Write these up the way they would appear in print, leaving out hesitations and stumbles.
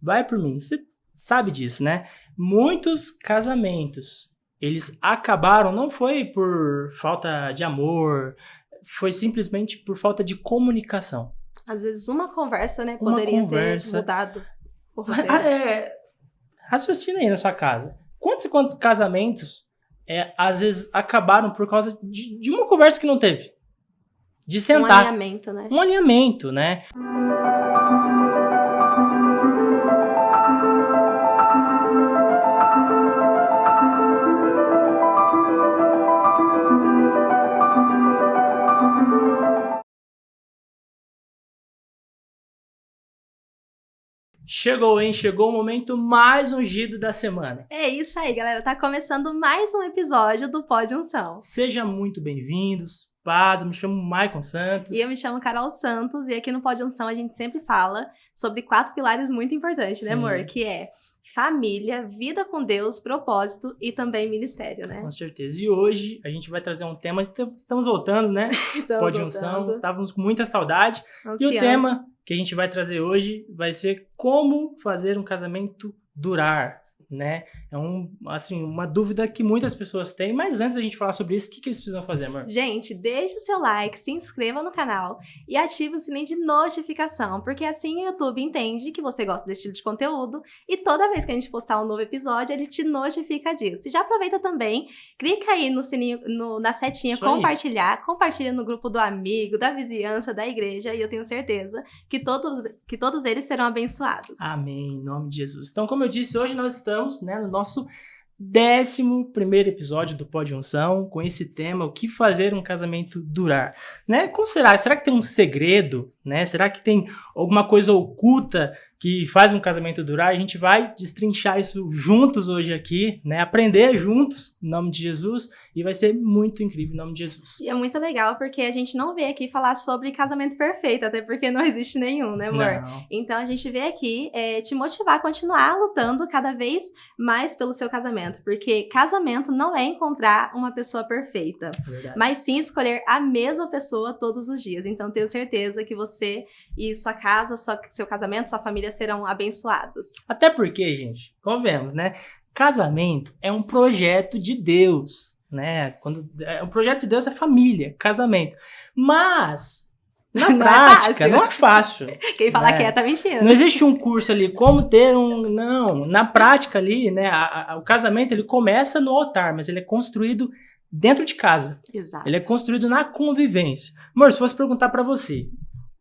vai por mim. Você sabe disso, né? Muitos casamentos, eles acabaram, não foi por falta de amor, foi simplesmente por falta de comunicação. Às vezes uma conversa, né, poderia ter mudado o roteiro. Raciocina aí na sua casa. Quantos casamentos, às vezes, acabaram por causa de uma conversa que não teve? De sentar. Um alinhamento, né? Um alinhamento, né? Chegou, hein? Chegou o momento mais ungido da semana. É isso aí, galera. Tá começando mais um episódio do Pod Unção. Sejam muito bem-vindos. Paz, eu me chamo Maicon Santos. E eu me chamo Carol Santos. E aqui no Pod Unção a gente sempre fala sobre 4 pilares muito importantes, né, amor? Que é família, vida com Deus, propósito e também ministério, né? Com certeza. E hoje a gente vai trazer um tema. Estamos voltando, né? Pod Unção. Estávamos com muita saudade. E o tema que a gente vai trazer hoje vai ser como fazer um casamento durar, né? É uma dúvida que muitas pessoas têm, mas antes da gente falar sobre isso, o que eles precisam fazer, amor? Gente, deixe o seu like, se inscreva no canal e ative o sininho de notificação, porque assim o YouTube entende que você gosta desse estilo de conteúdo e toda vez que a gente postar um novo episódio, ele te notifica disso. E já aproveita também, clica aí no sininho, na setinha isso compartilhar, compartilha no grupo do amigo, da vizinhança, da igreja, e eu tenho certeza que todos eles serão abençoados. Amém, em nome de Jesus. Então, como eu disse, hoje nós estamos, né, no nosso 11º episódio do Pod Unção, com esse tema, o que fazer um casamento durar, né? Como será? Será que tem um segredo, né? Será que tem alguma coisa oculta que faz um casamento durar? A gente vai destrinchar isso juntos hoje aqui, né? Aprender juntos, em nome de Jesus, e vai ser muito incrível, em nome de Jesus. E é muito legal, porque a gente não veio aqui falar sobre casamento perfeito, até porque não existe nenhum, né, amor? Não. Então a gente veio aqui te motivar a continuar lutando cada vez mais pelo seu casamento, porque casamento não é encontrar uma pessoa perfeita, mas sim escolher a mesma pessoa todos os dias. Então tenho certeza que você e sua casa, seu casamento, sua família serão abençoados. Até porque, gente, como vemos, né? Casamento é um projeto de Deus, né? O projeto de Deus é família, casamento. Mas, na prática, não é fácil. Quem fala que tá mentindo. Não existe um curso ali, como ter um... Não, na prática ali, né? O casamento, ele começa no altar, mas ele é construído dentro de casa. Exato. Ele é construído na convivência. Amor, se fosse perguntar pra você,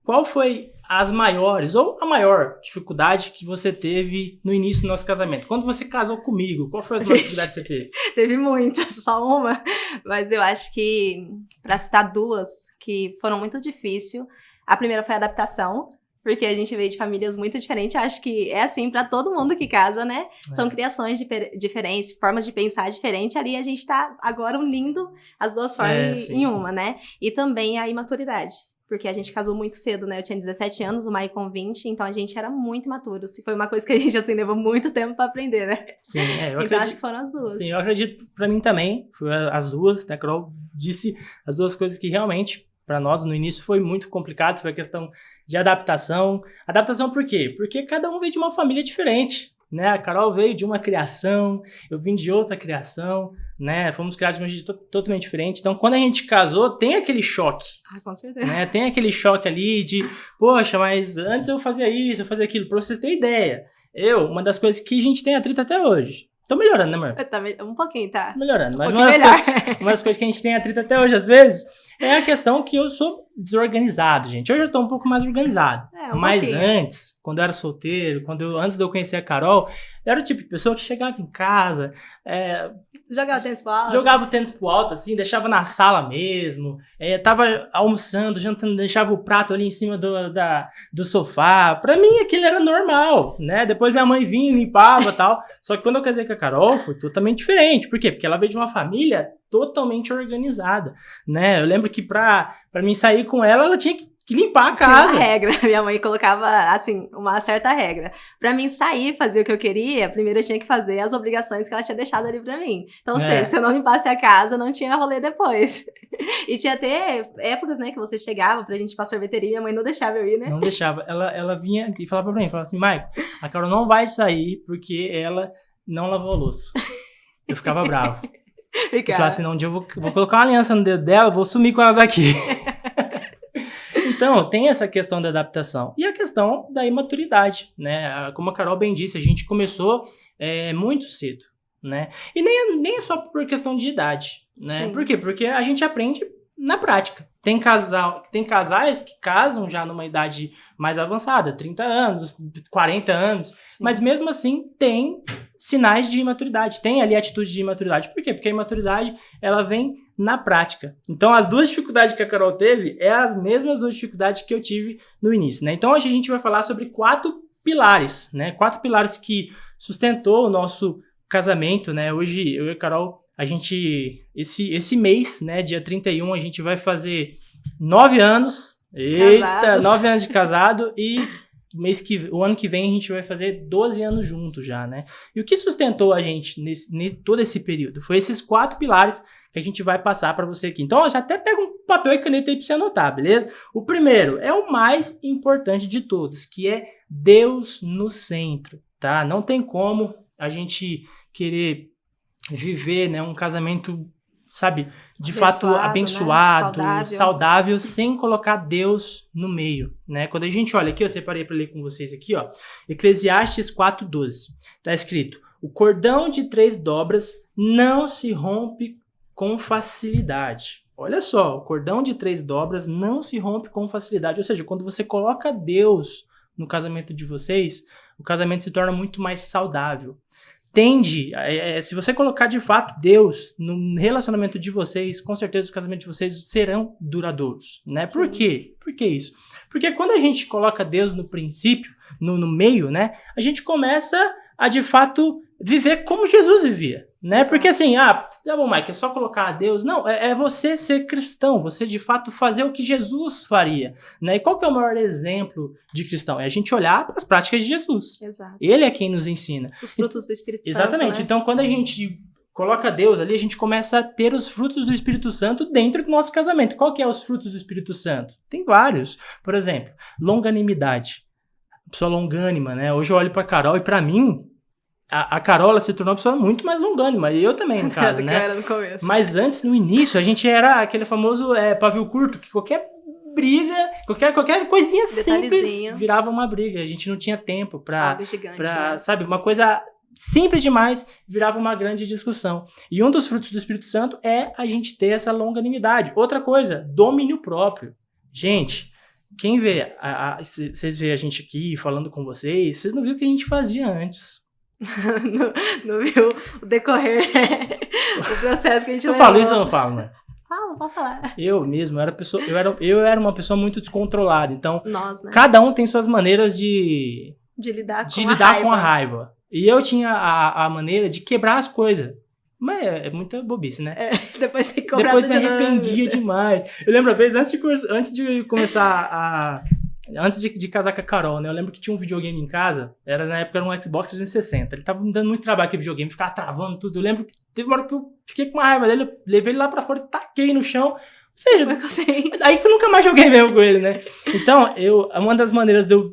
qual foi as maiores, ou a maior dificuldade que você teve no início do nosso casamento? Quando você casou comigo, qual foi a maior dificuldade que você teve? Teve muitas, só uma. Mas eu acho que, pra citar 2, que foram muito difíceis. A primeira foi a adaptação, porque a gente veio de famílias muito diferentes. Acho que é assim pra todo mundo que casa, né? São criações diferentes, formas de pensar diferentes. Ali a gente tá agora unindo as 2 formas em uma, né? E também a imaturidade. Porque a gente casou muito cedo, né? Eu tinha 17 anos, o Maicon 20, então a gente era muito imaturo. Foi uma coisa que a gente, assim, levou muito tempo pra aprender, né? Sim, eu acredito. Acho que foram as 2. Sim, eu acredito pra mim também. Foi as 2, né? A Carol disse as 2 coisas que realmente, pra nós, no início, foi muito complicado. Foi a questão de adaptação. Adaptação por quê? Porque cada um veio de uma família diferente, né? A Carol veio de uma criação, eu vim de outra criação, né? Fomos criados de um jeito totalmente diferente. Então, quando a gente casou, tem aquele choque. Ah, com certeza. Né? Tem aquele choque ali de, poxa, mas antes eu fazia isso, eu fazia aquilo. Pra vocês terem ideia, uma das coisas que a gente tem atrito até hoje. Tô melhorando, né, amor? Tá um pouquinho, tá? Tô melhorando. Mas uma das coisas que a gente tem atrito até hoje, às vezes, é a questão que eu sou desorganizado, gente. Hoje eu tô um pouco mais organizado. Mas antes, quando eu era solteiro, antes de eu conhecer a Carol, eu era o tipo de pessoa que chegava em casa... Jogava tênis pro alto. Jogava o tênis pro alto, assim, deixava na sala mesmo. Tava almoçando, jantando, deixava o prato ali em cima do sofá. Pra mim, aquilo era normal, né? Depois minha mãe vinha e limpava e tal. Só que quando eu casei com a Carol, foi totalmente diferente. Por quê? Porque ela veio de uma família totalmente organizada, né? Eu lembro que pra mim sair com ela tinha que que limpar a Tinha casa. uma regra, minha mãe colocava, assim, uma certa regra. Pra mim sair, fazer o que eu queria, primeiro eu tinha que fazer as obrigações que ela tinha deixado ali pra mim. Então, ou seja, se eu não limpasse a casa, não tinha rolê depois. E tinha até épocas, né, que você chegava pra gente ir pra sorveteria e minha mãe não deixava eu ir, né? Não deixava. Ela vinha e falava pra mim, falava assim, Maicon, a Carol não vai sair porque ela não lavou a louça. Eu ficava bravo. Eu falava assim, não, um dia eu vou colocar uma aliança no dedo dela, vou sumir com ela daqui. Então, tem essa questão da adaptação. E a questão da imaturidade, né? Como a Carol bem disse, a gente começou muito cedo, né? E nem é só por questão de idade, né? Sim. Por quê? Porque a gente aprende na prática. Tem casais que casam já numa idade mais avançada, 30 anos, 40 anos, Sim. mas mesmo assim tem sinais de imaturidade, tem ali atitude de imaturidade. Por quê? Porque a imaturidade, ela vem na prática. Então, as duas dificuldades que a Carol teve é as mesmas duas dificuldades que eu tive no início, né? Então, hoje a gente vai falar sobre 4 pilares, né? 4 pilares que sustentou o nosso casamento, né? Hoje, eu e a Carol, a gente, esse mês, né, dia 31, a gente vai fazer 9 anos. Eita, 9 anos de casado e o ano que vem a gente vai fazer 12 anos juntos já, né? E o que sustentou a gente todo esse período? Foi esses 4 pilares que a gente vai passar para você aqui. Então, já até pega um papel e caneta aí para você anotar, beleza? O primeiro é o mais importante de todos, que é Deus no centro, tá? Não tem como a gente querer viver, né, um casamento, sabe, de fato abençoado, né? saudável, sem colocar Deus no meio, né? Quando a gente olha aqui, eu separei para ler com vocês aqui, ó, Eclesiastes 4:12, tá escrito: o cordão de 3 dobras não se rompe com facilidade. Olha só, o cordão de 3 dobras não se rompe com facilidade, ou seja, quando você coloca Deus no casamento de vocês, o casamento se torna muito mais saudável. Se você colocar de fato Deus no relacionamento de vocês, com certeza o casamento de vocês serão duradouros, né? Por quê? Por que isso? Porque quando a gente coloca Deus no princípio, no meio, né? A gente começa a, de fato, viver como Jesus vivia, né? Exato. Porque assim, tá bom, Mike, é só colocar a Deus. Não, é você ser cristão, você de fato fazer o que Jesus faria, né? E qual que é o maior exemplo de cristão? É a gente olhar para as práticas de Jesus. Exato. Ele é quem nos ensina. Os frutos do Espírito Santo. Exatamente. Né? Então, quando a gente coloca Deus ali, a gente começa a ter os frutos do Espírito Santo dentro do nosso casamento. Qual que é os frutos do Espírito Santo? Tem vários. Por exemplo, longanimidade. Pessoa longânima, né? Hoje eu olho pra Carol e pra mim, a Carol ela se tornou uma pessoa muito mais longânima. E eu também, no caso, né? Era no começo. Mas antes, no início, a gente era aquele famoso pavio curto, que qualquer briga, qualquer coisinha simples virava uma briga. A gente não tinha tempo pra gigante, né? sabe, uma coisa simples demais virava uma grande discussão. E um dos frutos do Espírito Santo é a gente ter essa longanimidade. Outra coisa, domínio próprio. Gente, quem vê, vocês veem a gente aqui falando com vocês não viram o que a gente fazia antes. não viu o decorrer, o processo que a gente Eu levou. falo isso ou não falo, né? Fala, pode falar. Eu mesmo, eu era uma pessoa muito descontrolada, então Nós, né? cada um tem suas maneiras de lidar com a raiva. E eu tinha a maneira de quebrar as coisas. Mas é muita bobice, né? Depois me arrependia demais. Eu lembro a vez, antes de começar antes de casar com a Carol, né? Eu lembro que tinha um videogame em casa, na época era um Xbox 360. Ele tava me dando muito trabalho aquele videogame, ficava travando tudo. Eu lembro que teve uma hora que eu fiquei com uma raiva dele, eu levei ele lá pra fora, taquei no chão. Ou seja, aí que eu nunca mais joguei mesmo com ele, né? Então, uma das maneiras de eu,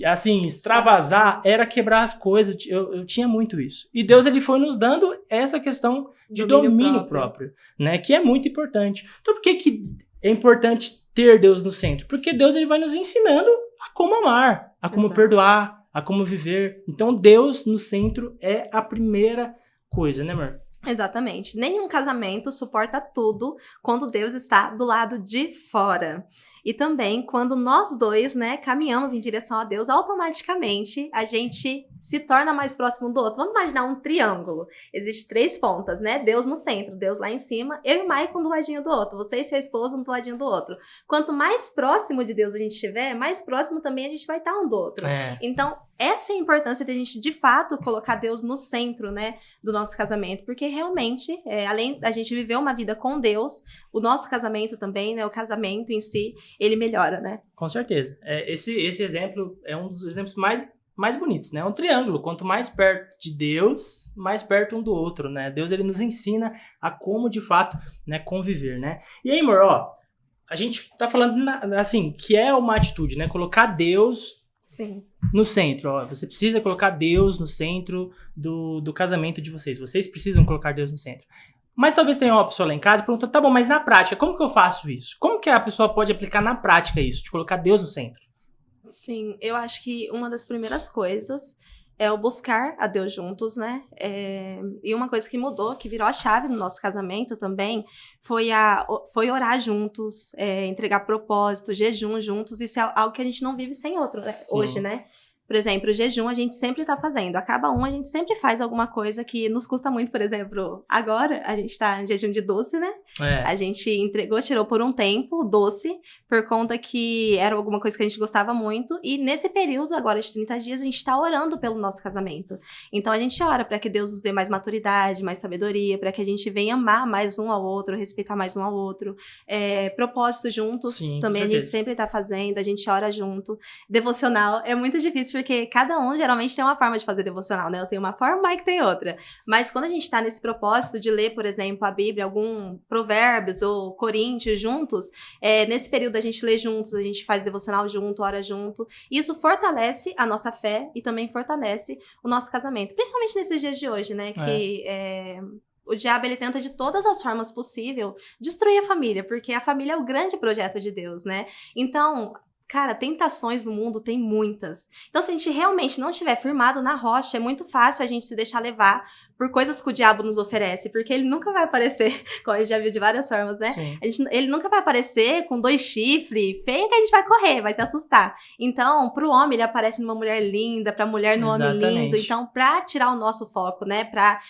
assim, extravasar era quebrar as coisas. Eu tinha muito isso. E Deus, ele foi nos dando essa questão de domínio próprio, né? Que é muito importante. Então, por que é importante ter Deus no centro? Porque Deus, ele vai nos ensinando a como amar, a como perdoar, a como viver. Então, Deus no centro é a primeira coisa, né, amor? Exatamente. Nenhum casamento suporta tudo quando Deus está do lado de fora. E também, quando nós dois, né, caminhamos em direção a Deus, automaticamente a gente se torna mais próximo do outro. Vamos imaginar um triângulo. Existem 3 pontas, né? Deus no centro, Deus lá em cima, eu e o Maicon do ladinho do outro, você e seu esposo do ladinho do outro. Quanto mais próximo de Deus a gente estiver, mais próximo também a gente vai estar um do outro. Então, essa é a importância de a gente, de fato, colocar Deus no centro, né, do nosso casamento. Porque realmente, além da gente viver uma vida com Deus, o nosso casamento também, né, o casamento em si, ele melhora, né? Com certeza. Esse exemplo é um dos exemplos mais bonitos, né? É um triângulo. Quanto mais perto de Deus, mais perto um do outro, né? Deus, ele nos ensina a como, de fato, né, conviver, né? E aí, amor, ó, a gente tá falando, assim, que é uma atitude, né? Colocar Deus Sim. no centro, ó. Você precisa colocar Deus no centro do casamento de vocês. Vocês precisam colocar Deus no centro. Mas talvez tenha uma pessoa lá em casa e pergunta, tá bom, mas na prática, como que eu faço isso? Como que a pessoa pode aplicar na prática isso, de colocar Deus no centro? Sim, eu acho que uma das primeiras coisas é o buscar a Deus juntos, né? E uma coisa que mudou, que virou a chave no nosso casamento também, foi orar juntos, entregar propósito, jejum juntos. Isso é algo que a gente não vive sem outro, né? Hoje, né? Por exemplo, o jejum a gente sempre tá fazendo. Acaba a gente sempre faz alguma coisa que nos custa muito. Por exemplo, agora a gente tá em jejum de doce, né? A gente tirou por um tempo o doce, por conta que era alguma coisa que a gente gostava muito. E nesse período, agora de 30 dias, a gente tá orando pelo nosso casamento. Então a gente ora para que Deus nos dê mais maturidade, mais sabedoria, para que a gente venha amar mais um ao outro, respeitar mais um ao outro. Propósito juntos, sim, também a gente sempre tá fazendo, a gente ora junto. Devocional é muito difícil, porque cada um geralmente tem uma forma de fazer devocional, né? Eu tenho uma forma, o Mike tem outra. Mas quando a gente tá nesse propósito de ler, por exemplo, a Bíblia, algum Provérbios ou Coríntios juntos, nesse período a gente lê juntos, a gente faz devocional junto, ora junto. E isso fortalece a nossa fé e também fortalece o nosso casamento. Principalmente nesses dias de hoje, né? Que o diabo, ele tenta de todas as formas possíveis destruir a família, porque a família é o grande projeto de Deus, né? Então, cara, tentações no mundo tem muitas. Então, se a gente realmente não estiver firmado na rocha, é muito fácil a gente se deixar levar por coisas que o diabo nos oferece, porque ele nunca vai aparecer, como a gente já viu de várias formas, né? Ele nunca vai aparecer com 2 chifres, feio que a gente vai correr, vai se assustar. Então, pro homem, ele aparece numa mulher linda, pra mulher no homem lindo. Então, pra tirar o nosso foco, né? Pra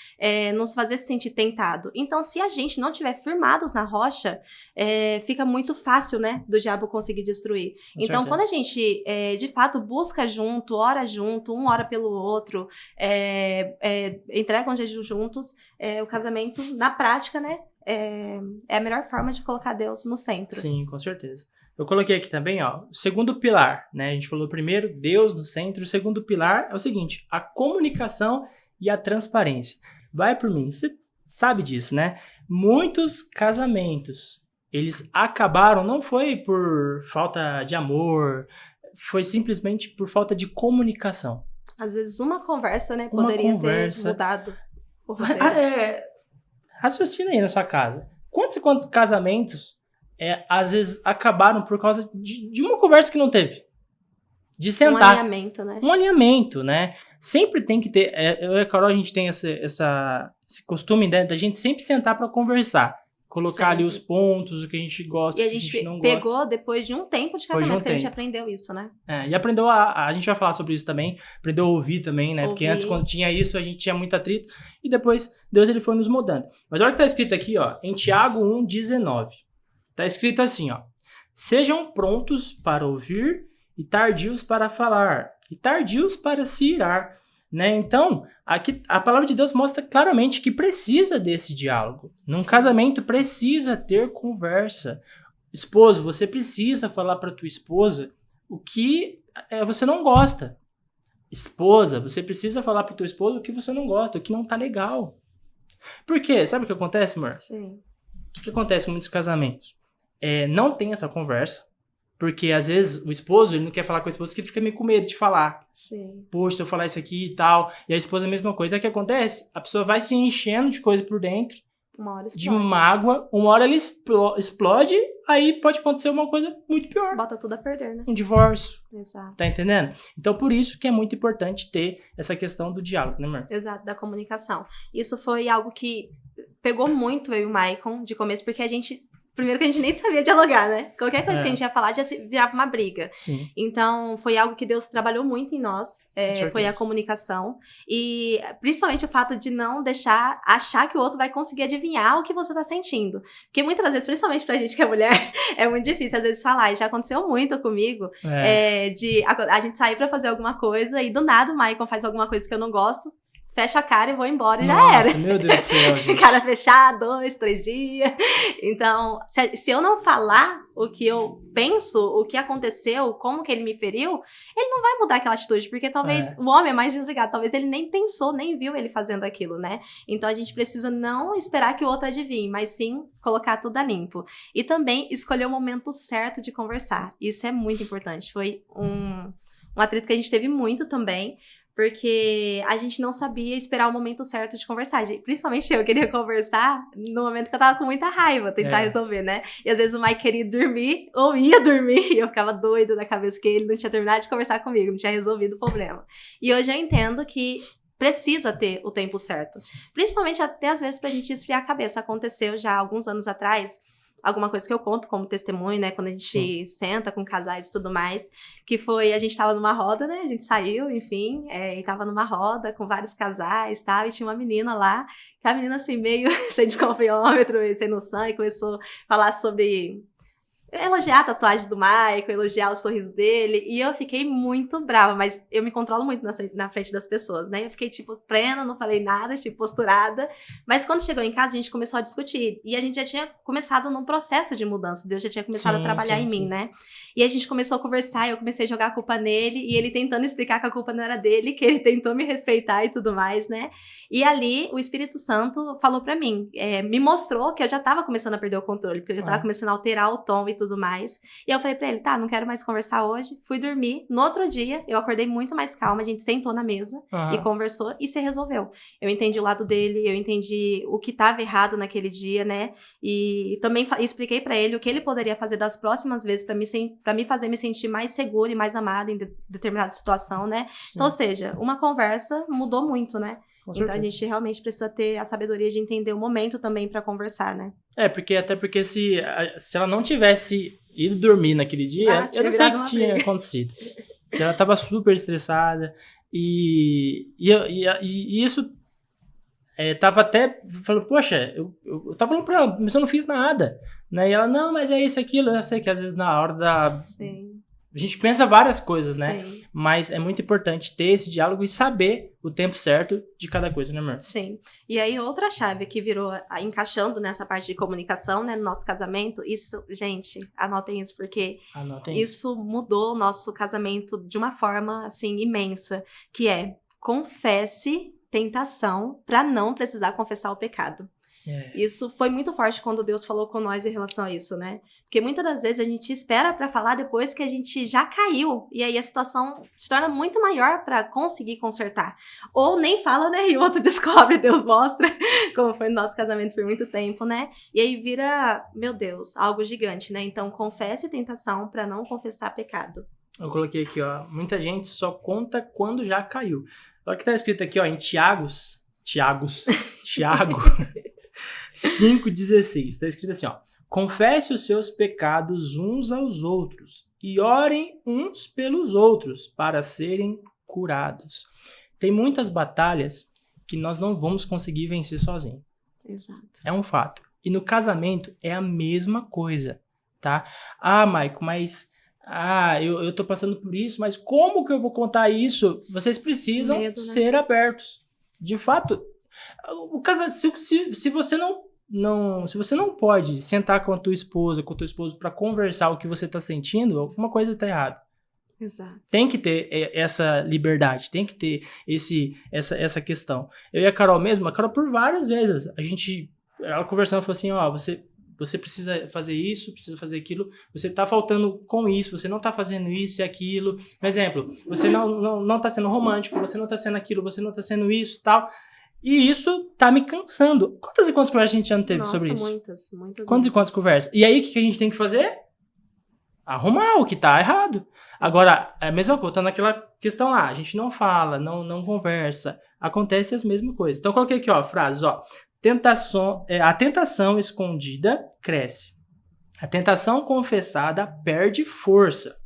nos fazer se sentir tentado. Então, se a gente não estiver firmados na rocha, fica muito fácil, né? Do diabo conseguir destruir. Então, quando a gente, de fato, busca junto, ora junto, um ora pelo outro, entrega um jejum juntos, o casamento, na prática, né, é a melhor forma de colocar Deus no centro. Sim, com certeza. Eu coloquei aqui também, ó, o segundo pilar, né, a gente falou primeiro, Deus no centro, o segundo pilar é o seguinte, a comunicação e a transparência. Vai por mim, você sabe disso, né? Muitos casamentos, eles acabaram, não foi por falta de amor, foi simplesmente por falta de comunicação. Às vezes uma conversa, né, poderia ter mudado o roteiro. Raciocina aí na sua casa. Quantos casamentos, às vezes, acabaram por causa de uma conversa que não teve? De sentar. Um alinhamento, né? Um alinhamento, né? Sempre tem que ter... eu e a Carol, a gente tem esse costume, né, da gente sempre sentar para conversar. Colocar ali os pontos, o que a gente gosta, o que a gente não gosta. E a gente pegou depois de um tempo de casamento que a gente aprendeu isso, né? E aprendeu a gente vai falar sobre isso também, aprendeu a ouvir também, né? Porque antes, quando tinha isso, a gente tinha muito atrito. E depois, Deus, ele foi nos mudando. Mas olha o que tá escrito aqui, ó, em Tiago 1,19. Tá escrito assim, ó. Sejam prontos para ouvir e tardios para falar, e tardios para se irar. Né? Então, aqui a palavra de Deus mostra claramente que precisa desse diálogo. Num casamento precisa ter conversa. Esposo, você precisa falar para tua esposa o que você não gosta. Esposa, você precisa falar para tua esposa o que você não gosta, o que não tá legal. Por quê? Sabe o que acontece, amor? Sim. O que acontece com muitos casamentos? Não tem essa conversa. Porque, às vezes, o esposo, ele não quer falar com a esposa porque ele fica meio com medo de falar. Sim. Poxa, se eu falar isso aqui e tal. E a esposa, a mesma coisa. O que acontece? A pessoa vai se enchendo de coisa por dentro. Uma hora explode. De mágoa. Uma hora ela explode. Aí pode acontecer uma coisa muito pior. Bota tudo a perder, né? Um divórcio. Exato. Tá entendendo? Então, por isso que é muito importante ter essa questão do diálogo, né, amor? Exato, da comunicação. Isso foi algo que pegou muito eu e o Maicon de começo, porque a gente... Primeiro que a gente nem sabia dialogar, né? Qualquer coisa que a gente ia falar já virava uma briga. Sim. Então, foi algo que Deus trabalhou muito em nós. Foi a comunicação. E, principalmente, o fato de não achar que o outro vai conseguir adivinhar o que você tá sentindo. Porque, muitas vezes, principalmente pra gente que é mulher, é muito difícil, às vezes, falar. E já aconteceu muito comigo. De a gente sair pra fazer alguma coisa e, do nada, o Maicon faz alguma coisa que eu não gosto. fecho a cara e vou embora e já Nossa, era. meu Deus do céu, gente. Cara fechada, 2, 3 dias. Então, se eu não falar o que eu penso, o que aconteceu, como que ele me feriu, ele não vai mudar aquela atitude, porque talvez o homem é mais desligado, talvez ele nem pensou, nem viu ele fazendo aquilo, né? Então a gente precisa não esperar que o outro adivinhe, mas sim colocar tudo a limpo. E também escolher o momento certo de conversar. Isso é muito importante. Foi um atrito que a gente teve muito também, porque a gente não sabia esperar o momento certo de conversar. Principalmente eu queria conversar no momento que eu tava com muita raiva, tentar resolver, né? E às vezes o Mike queria dormir, ou ia dormir, e eu ficava doida da cabeça, porque ele não tinha terminado de conversar comigo, não tinha resolvido o problema. E hoje eu entendo que precisa ter o tempo certo. Principalmente até às vezes pra gente esfriar a cabeça. Aconteceu já há alguns anos atrás, alguma coisa que eu conto como testemunho, né, quando a gente senta com casais e tudo mais, que foi, a gente tava numa roda, né, a gente saiu, enfim, e tava numa roda com vários casais, tá, e tinha uma menina lá, que a menina assim, meio sem desconfiômetro, sem noção, e começou a falar sobre elogiar a tatuagem do Michael, elogiar o sorriso dele, e eu fiquei muito brava, mas eu me controlo muito na frente das pessoas, né? Eu fiquei, tipo, plena, não falei nada, tipo, posturada, mas quando chegou em casa, a gente começou a discutir, e a gente já tinha começado num processo de mudança, Deus já tinha começado a trabalhar em mim, né? E a gente começou a conversar, eu comecei a jogar a culpa nele, e ele tentando explicar que a culpa não era dele, que ele tentou me respeitar e tudo mais, né? E ali, o Espírito Santo falou pra mim, me mostrou que eu já tava começando a perder o controle, porque eu já tava começando a alterar o tom e tudo mais. E eu falei pra ele, tá, não quero mais conversar hoje. Fui dormir. No outro dia, eu acordei muito mais calma. A gente sentou na mesa e conversou e se resolveu. Eu entendi o lado dele, eu entendi o que tava errado naquele dia, né? E também expliquei pra ele o que ele poderia fazer das próximas vezes pra me fazer me sentir mais segura e mais amada em determinada situação, né? Sim. Então, ou seja, uma conversa mudou muito, né? Então a gente realmente precisa ter a sabedoria de entender o momento também pra conversar, né? Porque se ela não tivesse ido dormir naquele dia, eu não sei o que tinha acontecido. Ela tava super estressada e isso tava até falando, poxa, eu tava falando pra ela, mas eu não fiz nada, né? E ela, não, mas é isso, aquilo. Eu sei que às vezes na hora da... Sim. A gente pensa várias coisas, né? Sim. Mas é muito importante ter esse diálogo e saber o tempo certo de cada coisa, né, amor? Sim. E aí, outra chave que virou, encaixando nessa parte de comunicação, né, no nosso casamento, isso, gente, anotem isso, porque isso mudou o nosso casamento de uma forma, assim, imensa, que é, confesse tentação para não precisar confessar o pecado. Isso foi muito forte quando Deus falou com nós em relação a isso, né? Porque muitas das vezes a gente espera pra falar depois que a gente já caiu. E aí a situação se torna muito maior pra conseguir consertar. Ou nem fala, né? E o outro descobre, Deus mostra, como foi no nosso casamento por muito tempo, né? E aí vira, meu Deus, algo gigante, né? Então confesse tentação pra não confessar pecado. Eu coloquei aqui, ó. Muita gente só conta quando já caiu. Olha o que tá escrito aqui, ó, em Tiago 5,16, está escrito assim, ó: confesse os seus pecados uns aos outros e orem uns pelos outros para serem curados. Tem muitas batalhas que nós não vamos conseguir vencer sozinhos. Exato. É um fato. E no casamento é a mesma coisa, tá? Ah, Maico, mas... eu tô passando por isso, mas como que eu vou contar isso? Vocês precisam ser abertos. De fato... O caso, se você não pode sentar com a tua esposa, com o teu esposo para conversar o que você tá sentindo, alguma coisa tá errada. Exato. Tem que ter essa liberdade, tem que ter essa questão. Eu e a Carol mesmo, por várias vezes, ela conversando, falou assim, ó, você precisa fazer isso, precisa fazer aquilo, você tá faltando com isso, você não tá fazendo isso e aquilo. Por exemplo, você não tá sendo romântico, você não tá sendo aquilo, você não tá sendo isso e tal. E isso tá me cansando. Quantas e quantas conversas a gente já não teve sobre isso? Muitas. Quantas e quantas conversas? E aí, o que a gente tem que fazer? Arrumar o que tá errado. Agora, é a mesma coisa, tá naquela questão lá, a gente não fala, não conversa, acontece as mesmas coisas. Então, eu coloquei aqui, ó, frases, ó. A tentação escondida cresce. A tentação confessada perde força.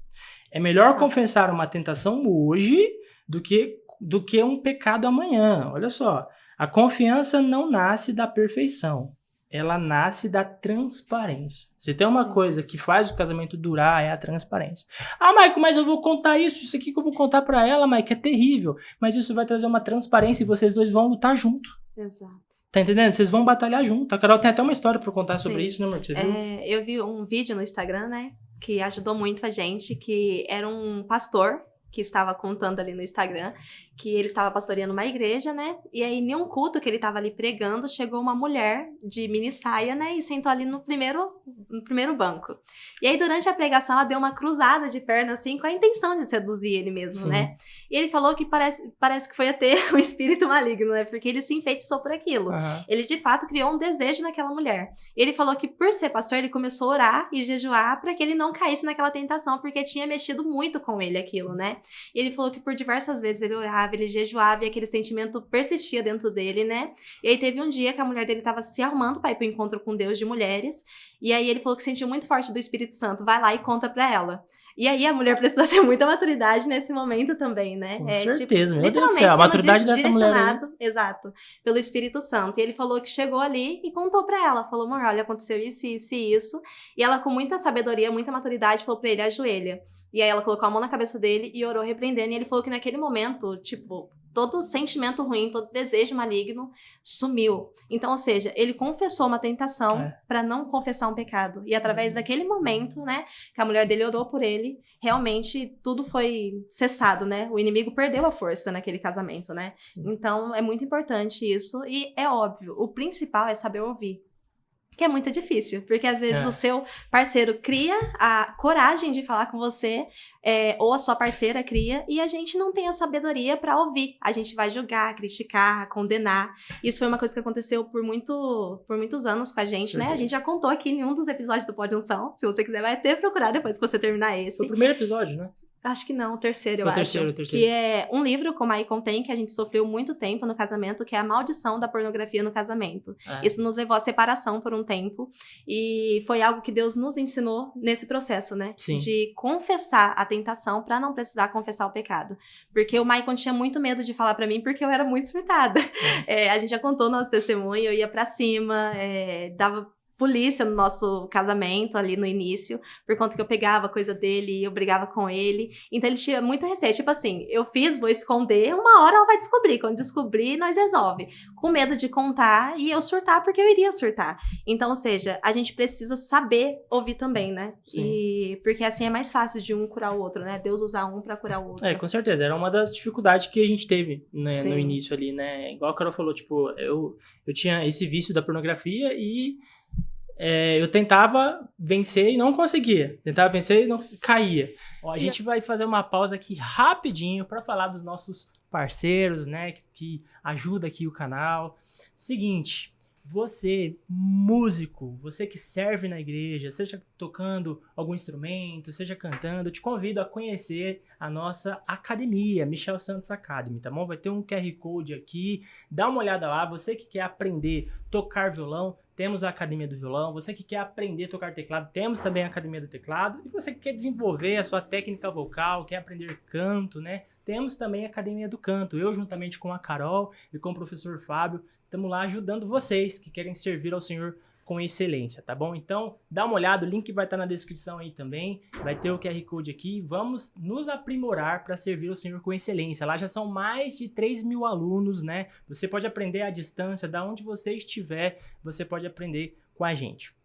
É melhor confessar uma tentação hoje do que um pecado amanhã. Olha só. A confiança não nasce da perfeição, ela nasce da transparência. Se tem uma coisa que faz o casamento durar, é a transparência. Ah, Maico, mas eu vou contar isso aqui que eu vou contar pra ela, Maico, é terrível. Mas isso vai trazer uma transparência e vocês dois vão lutar junto. Exato. Tá entendendo? Vocês vão batalhar junto. A Carol tem até uma história pra contar sobre isso, né, amor? Você viu? Eu vi um vídeo no Instagram, né, que ajudou muito a gente, que era um pastor que estava contando ali no Instagram, que ele estava pastoreando uma igreja, né? E aí, em um culto que ele estava ali pregando, chegou uma mulher de mini saia, né? E sentou ali no primeiro banco. E aí, durante a pregação, ela deu uma cruzada de perna, assim, com a intenção de seduzir ele mesmo, Sim. né? E ele falou que parece que foi até um espírito maligno, né? Porque ele se enfeitiçou por aquilo. Uhum. Ele, de fato, criou um desejo naquela mulher. Ele falou que, por ser pastor, ele começou a orar e jejuar para que ele não caísse naquela tentação, porque tinha mexido muito com ele aquilo, né? E ele falou que por diversas vezes ele orava, ele jejuava e aquele sentimento persistia dentro dele, né? E aí teve um dia que a mulher dele tava se arrumando para ir pro encontro com Deus de mulheres, e aí ele falou que sentiu muito forte do Espírito Santo, vai lá e conta pra ela. E aí a mulher precisa ter muita maturidade nesse momento também, né? Com certeza, tipo, meu Deus do céu, a maturidade dessa mulher aí. Exato, pelo Espírito Santo. E ele falou que chegou ali e contou pra ela, falou, amor, olha, aconteceu isso, isso e isso. E ela com muita sabedoria, muita maturidade, falou pra ele, ajoelha. E aí ela colocou a mão na cabeça dele e orou repreendendo. E ele falou que naquele momento, tipo, todo sentimento ruim, todo desejo maligno sumiu. Então, ou seja, ele confessou uma tentação para não confessar um pecado. E através daquele momento, né, que a mulher dele orou por ele, realmente tudo foi cessado, né? O inimigo perdeu a força naquele casamento, né? Sim. Então, é muito importante isso. E é óbvio, o principal é saber ouvir. Que é muito difícil, porque às vezes o seu parceiro cria a coragem de falar com você, ou a sua parceira cria, e a gente não tem a sabedoria para ouvir. A gente vai julgar, criticar, condenar. Isso foi uma coisa que aconteceu por muitos anos com a gente, né? A gente já contou aqui em um dos episódios do Pode Unção. Se você quiser, vai até procurar depois que você terminar esse. Foi o primeiro episódio, né? Acho que não, o terceiro, Foi eu acho. O terceiro. Que é um livro, como a Maicon tem, que a gente sofreu muito tempo no casamento, que é A Maldição da Pornografia no Casamento. Isso nos levou à separação por um tempo. E foi algo que Deus nos ensinou nesse processo, né? Sim. De confessar a tentação pra não precisar confessar o pecado. Porque o Maicon tinha muito medo de falar pra mim, porque eu era muito surtada. A gente já contou nosso testemunho, eu ia pra cima, dava polícia no nosso casamento ali no início, por conta que eu pegava coisa dele e eu brigava com ele. Então ele tinha muito receio, tipo assim, eu fiz, vou esconder, uma hora ela vai descobrir, quando descobrir, nós resolve. Com medo de contar e eu surtar, porque eu iria surtar. Então, ou seja, a gente precisa saber ouvir também, né? Sim. E porque assim é mais fácil de um curar o outro, né? Deus usar um pra curar o outro. Com certeza, era uma das dificuldades que a gente teve, né, no início ali, né? Igual a Carol falou, tipo, eu tinha esse vício da pornografia e eu tentava vencer e não conseguia. Tentava vencer e não caía. Ó, a gente vai fazer uma pausa aqui rapidinho para falar dos nossos parceiros, né? Que ajuda aqui o canal. Seguinte, você, músico, você que serve na igreja, seja tocando algum instrumento, seja cantando, eu te convido a conhecer a nossa academia, Michel Santos Academy, tá bom? Vai ter um QR Code aqui, dá uma olhada lá. Você que quer aprender a tocar violão, temos a Academia do Violão. Você que quer aprender a tocar teclado, temos também a Academia do Teclado. E você que quer desenvolver a sua técnica vocal, quer aprender canto, né? Temos também a Academia do Canto. Eu, juntamente com a Carol e com o professor Fábio, estamos lá ajudando vocês que querem servir ao Senhor com excelência, tá bom? Então, dá uma olhada, o link vai estar na descrição aí também, vai ter o QR Code aqui, vamos nos aprimorar para servir ao Senhor com excelência. Lá já são mais de 3.000 alunos, né? Você pode aprender à distância, da onde você estiver, você pode aprender com a gente.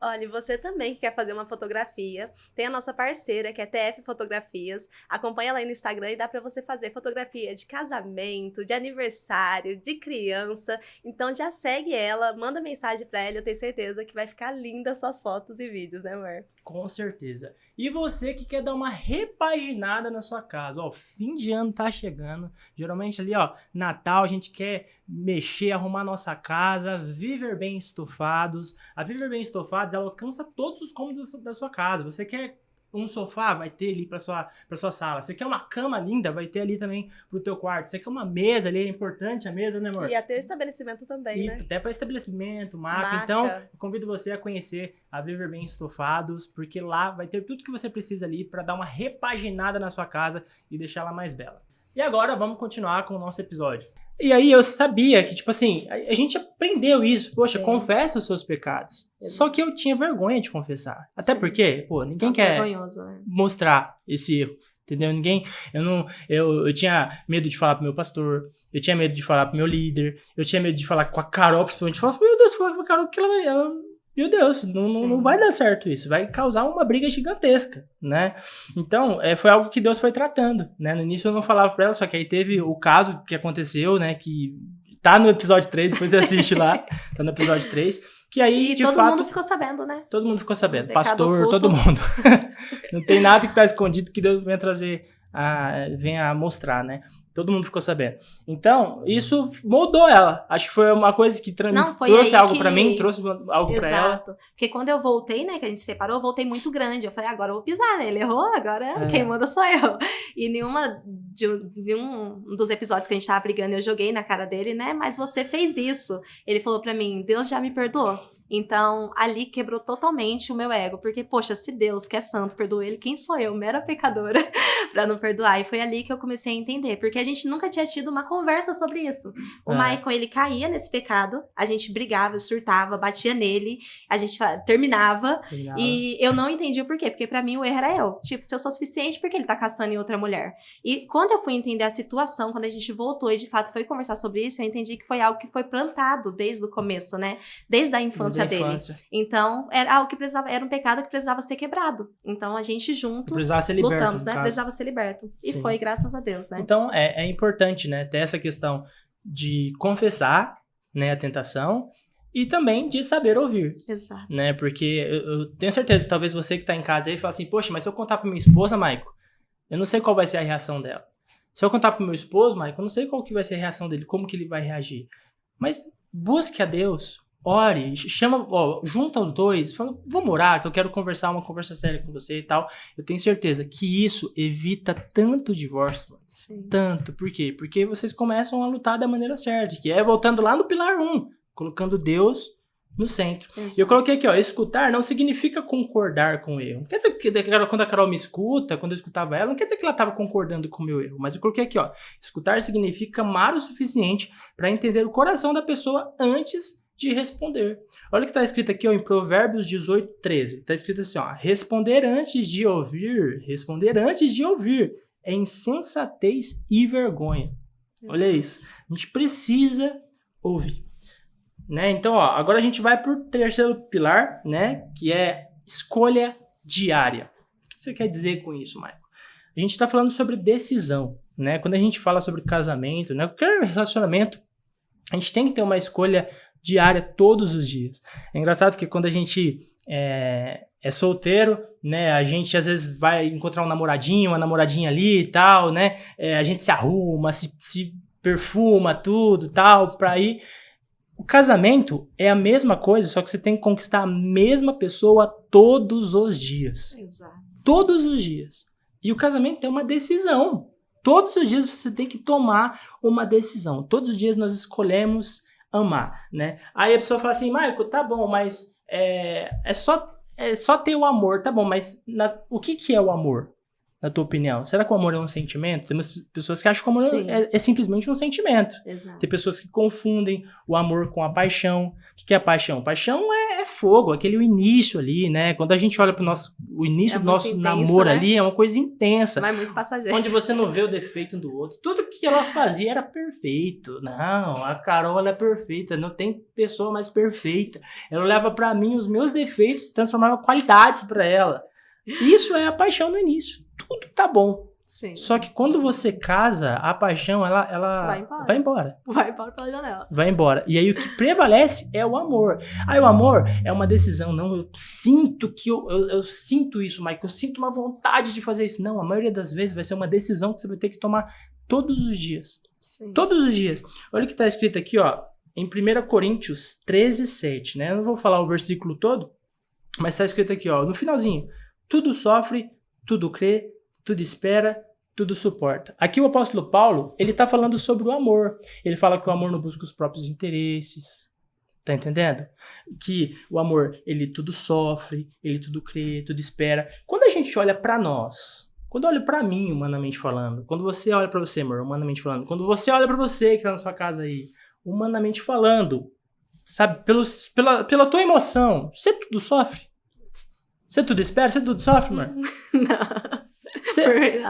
Olha, e você também que quer fazer uma fotografia, tem a nossa parceira, que é TF Fotografias. Acompanha ela aí no Instagram e dá pra você fazer fotografia de casamento, de aniversário, de criança. Então já segue ela, manda mensagem pra ela, eu tenho certeza que vai ficar linda suas fotos e vídeos, né, amor? Com certeza. E você que quer dar uma repaginada na sua casa, ó, fim de ano tá chegando, geralmente ali, ó, Natal, a gente quer mexer, arrumar nossa casa, viver bem estofados. A Viver Bem Estofados, ela alcança todos os cômodos da sua casa. Você quer um sofá, vai ter ali pra sua sala. Você quer uma cama linda, vai ter ali também pro teu quarto. Você quer uma mesa ali, é importante a mesa, né, amor? E até estabelecimento também, né? Até para estabelecimento, maca. Então, eu convido você a conhecer a Viver Bem Estofados, porque lá vai ter tudo que você precisa ali para dar uma repaginada na sua casa e deixar ela mais bela. E agora, vamos continuar com o nosso episódio. E aí eu sabia que, tipo assim, a gente aprendeu isso. Poxa, Sim. confessa os seus pecados. Exato. Só que eu tinha vergonha de confessar. Até porque, pô, ninguém quer vergonhoso, né? mostrar esse erro. Entendeu? Eu tinha medo de falar pro meu pastor, eu tinha medo de falar pro meu líder, eu tinha medo de falar com a Carol, principalmente. Eu falava, meu Deus, falar com a Carol que meu Deus, não vai dar certo isso, vai causar uma briga gigantesca, né? Então, foi algo que Deus foi tratando, né? No início eu não falava pra ela, só que aí teve o caso que aconteceu, né? Que tá no episódio 3, depois você assiste lá, tá no episódio 3, que aí, de fato... todo mundo ficou sabendo, né? Todo mundo ficou sabendo, Pecado pastor, oculto. todo mundo. Não tem nada que tá escondido que Deus venha trazer, venha mostrar, né? Todo mundo ficou sabendo. Então, isso moldou ela. Acho que foi uma coisa que trouxe algo pra mim, trouxe algo pra ela. Exato. Porque quando eu voltei, né, que a gente se separou, eu voltei muito grande. Eu falei, agora eu vou pisar, né? Ele errou, agora quem manda sou eu. E nenhum dos episódios que a gente tava brigando, eu joguei na cara dele, né? Mas você fez isso. Ele falou pra mim, Deus já me perdoou. Então, ali quebrou totalmente o meu ego. Porque, poxa, se Deus, que é santo, perdoou ele, quem sou eu, mera pecadora, pra não perdoar? E foi ali que eu comecei a entender. Porque a gente nunca tinha tido uma conversa sobre isso. O Michael, ele caía nesse pecado, a gente brigava, surtava, batia nele, a gente terminava. E eu não entendi o porquê. Porque pra mim o erro era eu. Tipo, se eu sou suficiente, por que ele tá caçando em outra mulher? E quando eu fui entender a situação, quando a gente voltou e de fato foi conversar sobre isso, eu entendi que foi algo que foi plantado desde o começo, né? Desde a infância dele. Então, era algo que era um pecado que precisava ser quebrado. Então, a gente juntos precisava ser liberto, lutamos, né? Precisava ser liberto. E foi, graças a Deus, né? Então, é importante, né? Ter essa questão de confessar, né? A tentação e também de saber ouvir. Exato. Né? Porque eu tenho certeza que talvez você que tá em casa aí fala assim, poxa, mas se eu contar pra minha esposa, Maico, eu não sei qual vai ser a reação dela. Se eu contar pro meu esposo, Maico, eu não sei qual que vai ser a reação dele, como que ele vai reagir. Mas busque a Deus, ore, junta os dois, fala, vamos orar, que eu quero conversar uma conversa séria com você e tal. Eu tenho certeza que isso evita tanto divórcio, mano. Sim. Tanto. Por quê? Porque vocês começam a lutar da maneira certa, que é voltando lá no pilar 1, colocando Deus no centro. Exato. E eu coloquei aqui, escutar não significa concordar com o erro. Não quer dizer que quando a Carol me escuta, quando eu escutava ela, não quer dizer que ela estava concordando com o meu erro. Mas eu coloquei aqui, escutar significa amar o suficiente para entender o coração da pessoa antes de responder. Olha o que está escrito aqui, em Provérbios 18:13. Está escrito assim, responder antes de ouvir é insensatez e vergonha. Exato. Olha isso. A gente precisa ouvir. Né? Então, agora a gente vai para o terceiro pilar, né? Que é escolha diária. O que você quer dizer com isso, Michael? A gente está falando sobre decisão, né? Quando a gente fala sobre casamento, né? Qualquer relacionamento, a gente tem que ter uma escolha diária todos os dias. É engraçado que quando a gente é solteiro, né? A gente às vezes vai encontrar um namoradinho, uma namoradinha ali e tal, né? A gente se arruma, se perfuma, tudo tal, para ir. O casamento é a mesma coisa, só que você tem que conquistar a mesma pessoa todos os dias. Exato. Todos os dias. E o casamento é uma decisão. Todos os dias você tem que tomar uma decisão. Todos os dias nós escolhemos amar, né? Aí a pessoa fala assim, Maico, tá bom, mas é só ter o amor, tá bom, mas o que é o amor? Na tua opinião? Será que o amor é um sentimento? Tem pessoas que acham que o amor é simplesmente um sentimento. Exato. Tem pessoas que confundem o amor com a paixão. O que é a paixão? Paixão é fogo, aquele início ali, né? Quando a gente olha pro o início do nosso intenso, namoro, né? Ali, é uma coisa intensa. Mas muito passageiro. Onde você não vê o defeito um do outro. Tudo que ela fazia era perfeito. Não, a Carol, ela é perfeita. Não tem pessoa mais perfeita. Ela olhava pra mim os meus defeitos e transformava qualidades pra ela. Isso é a paixão no início. Tudo tá bom. Sim. Só que quando você casa, a paixão, ela vai embora. Vai embora pela janela. Vai embora. E aí o que prevalece é o amor. Aí o amor é uma decisão. Não, eu sinto que eu sinto isso, Mike. Eu sinto uma vontade de fazer isso. Não, a maioria das vezes vai ser uma decisão que você vai ter que tomar todos os dias. Sim. Todos os dias. Olha o que tá escrito aqui, em 1 Coríntios 13:7, né? Eu não vou falar o versículo todo, mas tá escrito aqui, no finalzinho. Tudo sofre, tudo crê, tudo espera, tudo suporta. Aqui o apóstolo Paulo, ele tá falando sobre o amor. Ele fala que o amor não busca os próprios interesses. Tá entendendo? Que o amor, ele tudo sofre, ele tudo crê, tudo espera. Quando a gente olha pra nós, Quando eu olho pra mim, humanamente falando, quando você olha pra você, amor, humanamente falando, quando você olha pra você que tá na sua casa aí, humanamente falando, sabe, pela tua emoção, você tudo sofre? Você tudo espera? Você tudo sofre, amor? Não.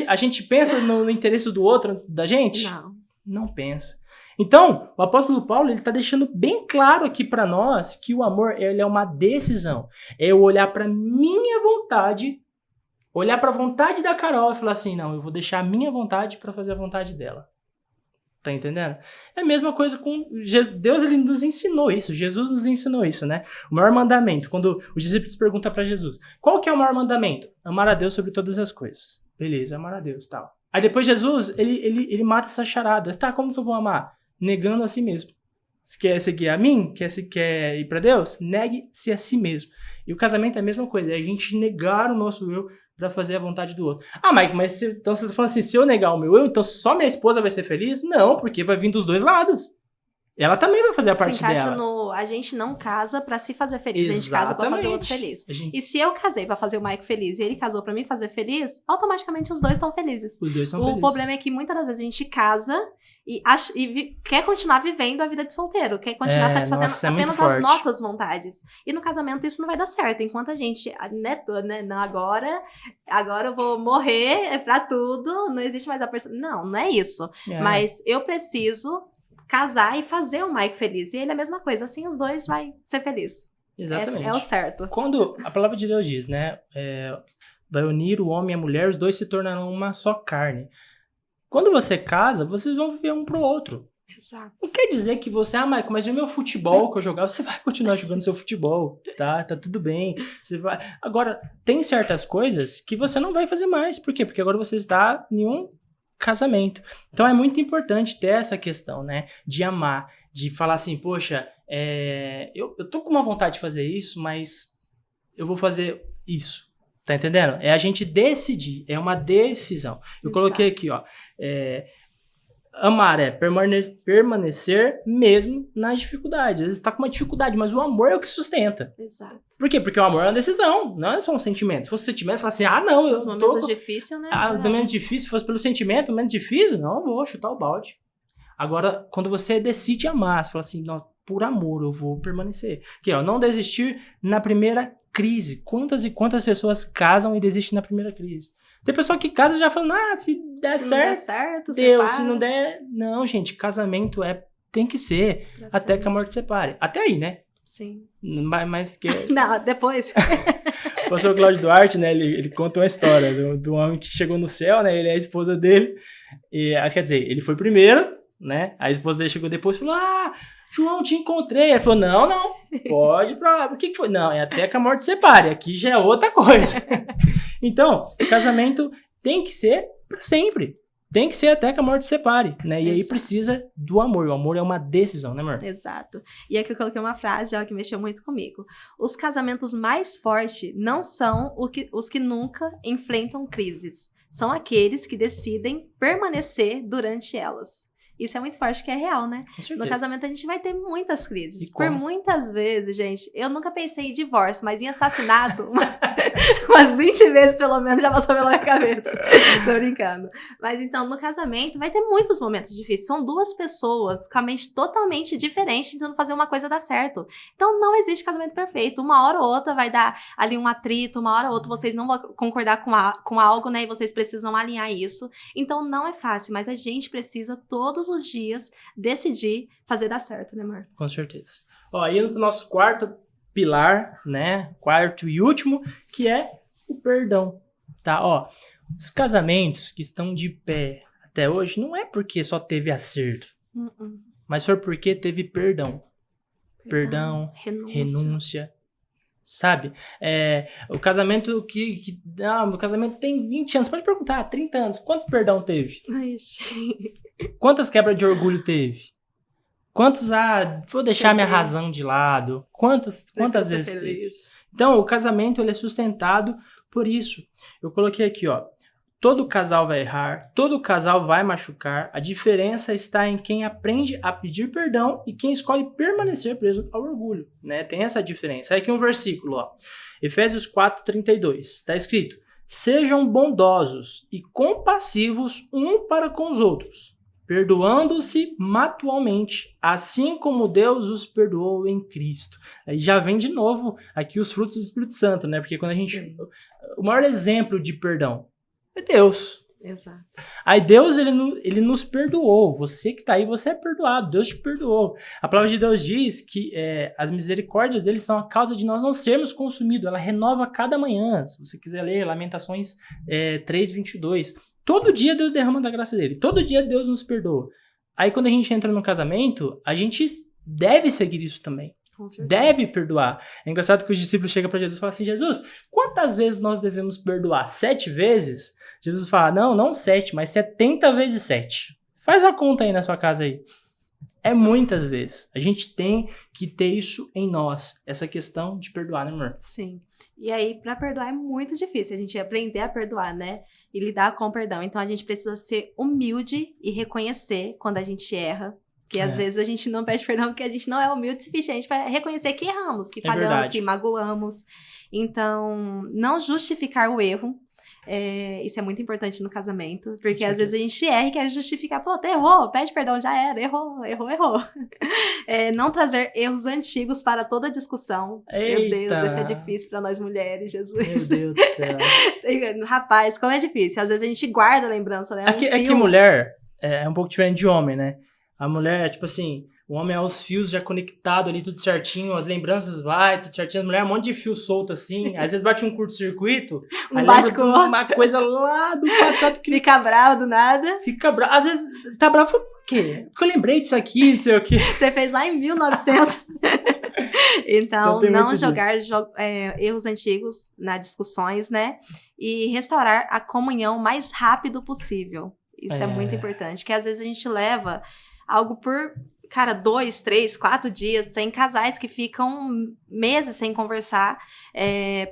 A gente pensa no interesse do outro antes da gente? Não. Não pensa. Então, o apóstolo Paulo, ele tá deixando bem claro aqui pra nós que o amor, ele é uma decisão. É eu olhar pra minha vontade, olhar pra vontade da Carol e falar assim, não, eu vou deixar a minha vontade pra fazer a vontade dela. Tá entendendo? É a mesma coisa com Deus, ele nos ensinou isso, Jesus nos ensinou isso, né? O maior mandamento, quando os discípulos perguntam pra Jesus, qual que é o maior mandamento? Amar a Deus sobre todas as coisas. Beleza, amar a Deus, tal. Aí depois Jesus, ele mata essa charada. Tá, como que eu vou amar? Negando a si mesmo. Você quer seguir a mim? Quer ir pra Deus? Negue-se a si mesmo. E o casamento é a mesma coisa, é a gente negar o nosso eu pra fazer a vontade do outro. Ah, Mike, mas então você tá falando assim, se eu negar o meu eu, então só minha esposa vai ser feliz? Não, porque vai vir dos dois lados. Ela também vai fazer a parte dela. Se encaixa no... A gente não casa pra se fazer feliz. Exatamente. A gente casa pra fazer o outro feliz. E se eu casei pra fazer o Mike feliz e ele casou pra me fazer feliz, automaticamente os dois estão felizes. Os dois são felizes. O problema é que muitas das vezes a gente casa e quer continuar vivendo a vida de solteiro. Quer continuar satisfazendo apenas as nossas vontades. E no casamento isso não vai dar certo. Enquanto a gente... Não, agora eu vou morrer pra tudo. Não existe mais a pessoa... Não é isso. Mas eu preciso... casar e fazer o Mike feliz. E ele é a mesma coisa. Assim, os dois vai ser feliz. Exatamente. É o certo. Quando a palavra de Deus diz, né? Vai unir o homem e a mulher, os dois se tornarão uma só carne. Quando você casa, vocês vão viver um pro outro. Exato. Não quer dizer que você, Mike, mas o meu futebol que eu jogava, você vai continuar jogando seu futebol, tá? Tá tudo bem. Você vai... Agora, tem certas coisas que você não vai fazer mais. Por quê? Porque agora você está em um casamento. Então é muito importante ter essa questão, né? De amar, de falar assim, poxa, eu tô com uma vontade de fazer isso, mas eu vou fazer isso. Tá entendendo? É a gente decidir, é uma decisão. Eu coloquei aqui, ó, amar é permanecer mesmo nas dificuldades. Às vezes tá com uma dificuldade, mas o amor é o que sustenta. Exato. Por quê? Porque o amor é uma decisão, não é só um sentimento. Se fosse um sentimento, você fala assim, não, eu Nos momentos difíceis, né? No momento difícil, se fosse pelo sentimento, no momento difícil, não, eu vou chutar o balde. Agora, quando você decide amar, você fala assim, não, por amor eu vou permanecer. Aqui, ó, não desistir na primeira crise. Quantas e quantas pessoas casam e desistem na primeira crise? Tem pessoa que casa e já fala, se der certo, não der certo, Deus, se não der... Não, gente, casamento tem que ser até que a morte separe. Até aí, né? Sim. Mas que... Não, depois. O pastor Cláudio Duarte, né, ele conta uma história do homem que chegou no céu, né, ele é a esposa dele, e, quer dizer, ele foi primeiro, né, a esposa dele chegou depois e falou, João, te encontrei. Ele falou, não, pode ir pra lá. O que foi? Não, é até que a morte separe, aqui já é outra coisa. Então, casamento tem que ser pra sempre. Tem que ser até que a morte separe, né? E aí precisa do amor. O amor é uma decisão, né, amor? Exato. E aqui eu coloquei uma frase, que mexeu muito comigo. Os casamentos mais fortes não são os que nunca enfrentam crises. São aqueles que decidem permanecer durante elas. Isso é muito forte, que é real, né? Com certeza. No casamento a gente vai ter muitas crises. E como? Por muitas vezes, gente, eu nunca pensei em divórcio, mas em assassinato, umas 20 vezes pelo menos já passou pela minha cabeça. Tô brincando. Mas então, no casamento vai ter muitos momentos difíceis. São duas pessoas com a mente totalmente diferente tentando fazer uma coisa dar certo. Então não existe casamento perfeito. Uma hora ou outra vai dar ali um atrito, uma hora ou outra vocês não vão concordar com algo, né? E vocês precisam alinhar isso. Então não é fácil, mas a gente precisa todos os dias decidir fazer dar certo, né, amor? Com certeza. Ó, indo pro nosso quarto pilar, né? Quarto e último, que é o perdão, tá? Ó, os casamentos que estão de pé até hoje não é porque só teve acerto, mas foi porque teve perdão. Perdão, renúncia. Sabe? O casamento o casamento tem 20 anos. Pode perguntar, 30 anos. Quantos perdão teve? Ai, gente. Quantas quebras de orgulho teve? Quantos, vou deixar minha razão de lado? Quantas vezes teve? Então, o casamento ele é sustentado por isso. Eu coloquei aqui, ó. Todo casal vai errar, todo casal vai machucar. A diferença está em quem aprende a pedir perdão e quem escolhe permanecer preso ao orgulho, né? Tem essa diferença. Aí aqui um versículo, ó. Efésios 4:32. Está escrito: Sejam bondosos e compassivos um para com os outros, perdoando-se mutuamente, assim como Deus os perdoou em Cristo. Aí já vem de novo aqui os frutos do Espírito Santo, né? Porque quando a gente... Sim. O maior exemplo de perdão é Deus. Exato. Aí Deus, ele nos perdoou. Você que tá aí, você é perdoado. Deus te perdoou. A palavra de Deus diz que as misericórdias, eles são a causa de nós não sermos consumidos. Ela renova cada manhã. Se você quiser ler Lamentações 3:22. Todo dia Deus derrama da graça dele. Todo dia Deus nos perdoa. Aí quando a gente entra no casamento, a gente deve seguir isso também. Com certeza. Deve perdoar. É engraçado que os discípulos chegam para Jesus e falam assim, Jesus, quantas vezes nós devemos perdoar? 7 vezes? Jesus fala, não 7, mas 70 vezes 7. Faz a conta aí na sua casa aí. É muitas vezes. A gente tem que ter isso em nós. Essa questão de perdoar, né, amor? Sim. E aí, pra perdoar é muito difícil. A gente aprender a perdoar, né? E lidar com o perdão. Então, a gente precisa ser humilde e reconhecer quando a gente erra. Porque às vezes a gente não pede perdão porque a gente não é humilde o suficiente para reconhecer que erramos, que falhamos, verdade. que magoamos. Então, não justificar o erro. Isso é muito importante no casamento. Porque às vezes a gente erra e quer justificar. Pô, tu errou, pede perdão, já era, errou. Não trazer erros antigos para toda discussão. Eita. Meu Deus, isso é difícil para nós mulheres, Jesus. Meu Deus do céu. Rapaz, como é difícil. Às vezes a gente guarda a lembrança, né? É que mulher é um pouco diferente de homem, né? A mulher, tipo assim, o homem é os fios já conectados ali, tudo certinho, as lembranças vai, tudo certinho. A mulher é um monto de fio solto assim, às vezes bate um curto-circuito, aí bate com uma coisa lá do passado que fica bravo do nada. Fica bravo. Às vezes tá bravo por quê? Porque eu lembrei disso aqui, não sei o quê. Você fez lá em 1900. Então não jogar erros antigos nas discussões, né? E restaurar a comunhão o mais rápido possível. Isso é muito importante, porque às vezes a gente leva algo por, 2, 3, 4 dias. Tem casais que ficam meses sem conversar